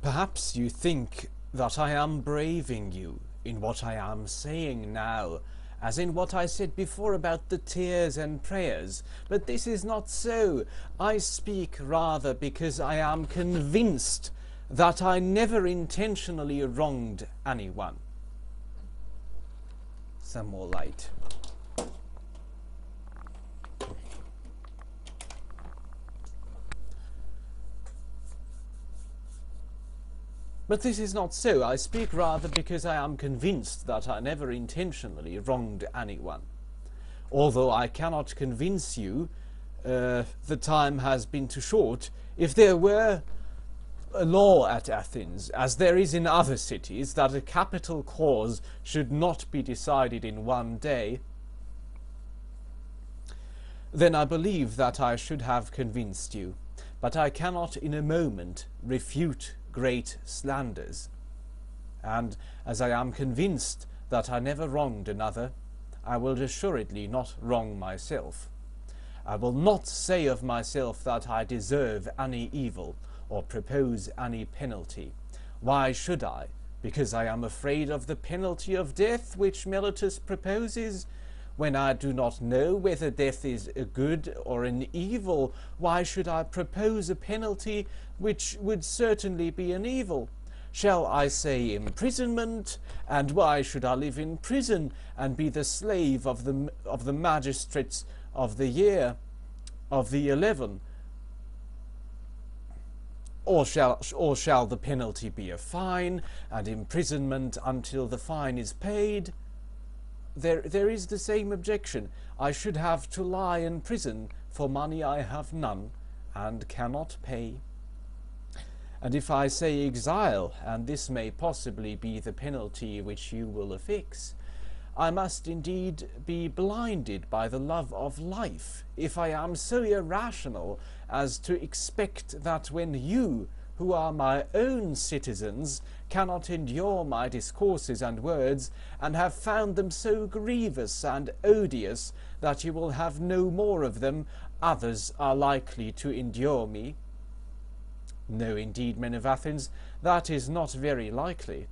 Perhaps you think that I am braving you in what I am saying now, as in what I said before about the tears and prayers, but this is not so. I speak rather because I am convinced that I never intentionally wronged anyone. Some more light. But this is not so. I speak rather because I am convinced that I never intentionally wronged anyone. Although I cannot convince you, the time has been too short. If there were a law at Athens, as there is in other cities, that a capital cause should not be decided in one day, then I believe that I should have convinced you. But I cannot in a moment refute great slanders. And as I am convinced that I never wronged another, I will assuredly not wrong myself. I will not say of myself that I deserve any evil or propose any penalty. Why should I? Because I am afraid of the penalty of death which Meletus proposes? When I do not know whether death is a good or an evil, why should I propose a penalty which would certainly be an evil? Shall I say imprisonment? And why should I live in prison and be the slave of the magistrates of the year of the 11? Or shall the penalty be a fine and imprisonment until the fine is paid? There is the same objection. I should have to lie in prison for money I have none and cannot pay. And if I say exile, and this may possibly be the penalty which you will affix, I must indeed be blinded by the love of life, if I am so irrational as to expect that when you, who are my own citizens, cannot endure my discourses and words, and have found them so grievous and odious that you will have no more of them, others are likely to endure me. No, indeed, men of Athens, that is not very likely.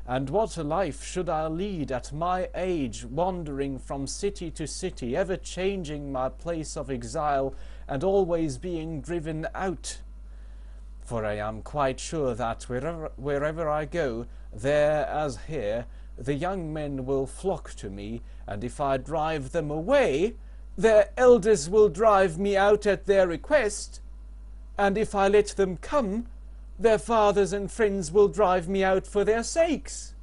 And what a life should I lead at my age, wandering from city to city, ever changing my place of exile, and always being driven out. For I am quite sure that wherever I go, there as here, the young men will flock to me, and if I drive them away, their elders will drive me out at their request, and if I let them come, their fathers and friends will drive me out for their sakes.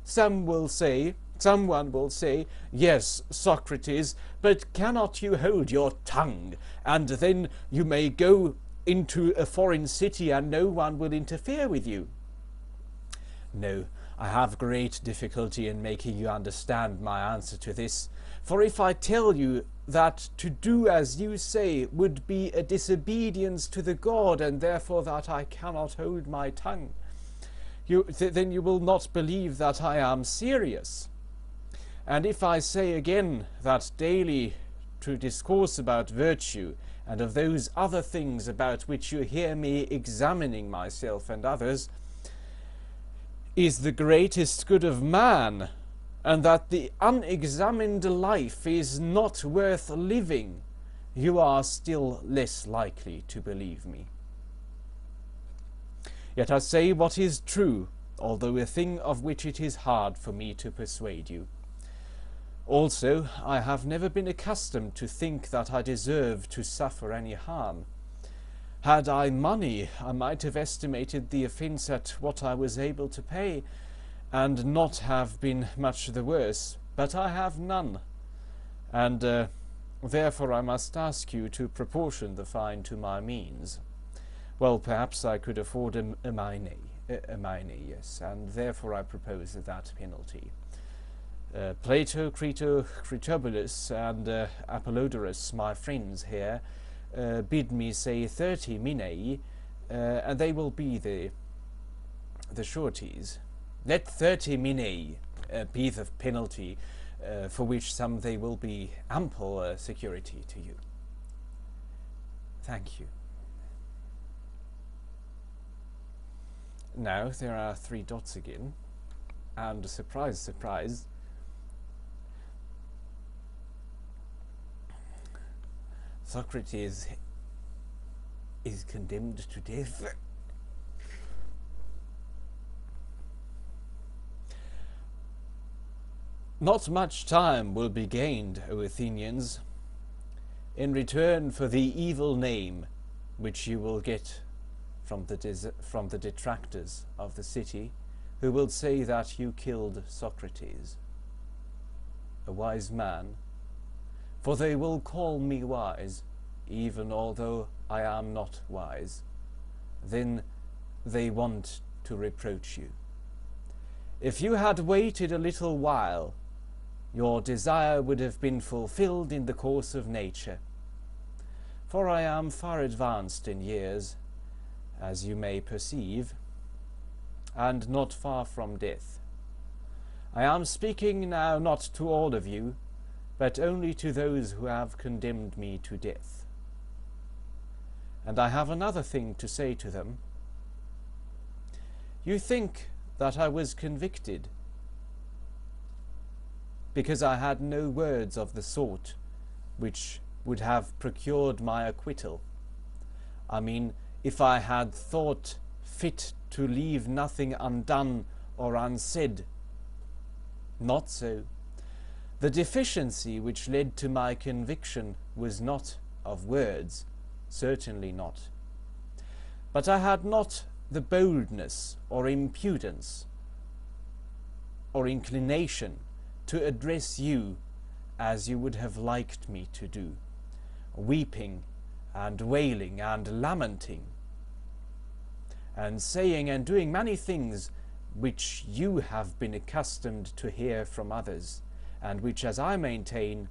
Someone will say, yes, Socrates, but cannot you hold your tongue, and then you may go into a foreign city and no one will interfere with you? No, I have great difficulty in making you understand my answer to this, for if I tell you that to do as you say would be a disobedience to the god, and therefore that I cannot hold my tongue, then you will not believe that I am serious. And if I say again that daily to discourse about virtue and of those other things about which you hear me examining myself and others, is the greatest good of man, and that the unexamined life is not worth living, you are still less likely to believe me. Yet I say what is true, although a thing of which it is hard for me to persuade you. Also, I have never been accustomed to think that I deserve to suffer any harm. Had I money, I might have estimated the offence at what I was able to pay, and not have been much the worse, but I have none, and therefore I must ask you to proportion the fine to my means. Well, perhaps I could afford a minor, yes, and therefore I propose that penalty. Plato, Crito, Critobulus, and Apollodorus, my friends here, bid me say 30 minae, and they will be the sureties. Let 30 minae be the penalty, for which sum they will be ample security to you. Thank you. Now there are 3 dots again, and surprise, surprise, Socrates is condemned to death. Not much time will be gained, O Athenians, in return for the evil name which you will get from the detractors of the city, who will say that you killed Socrates, a wise man, for they will call me wise, even although I am not wise. Then they want to reproach you. If you had waited a little while, your desire would have been fulfilled in the course of nature. For I am far advanced in years, as you may perceive, and not far from death. I am speaking now not to all of you, but only to those who have condemned me to death. And I have another thing to say to them. You think that I was convicted because I had no words of the sort which would have procured my acquittal. I mean, if I had thought fit to leave nothing undone or unsaid. Not so. The deficiency which led to my conviction was not of words, certainly not. But I had not the boldness or impudence or inclination to address you as you would have liked me to do, weeping and wailing and lamenting, and saying and doing many things which you have been accustomed to hear from others, and which, as I maintain,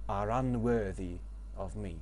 are unworthy of me.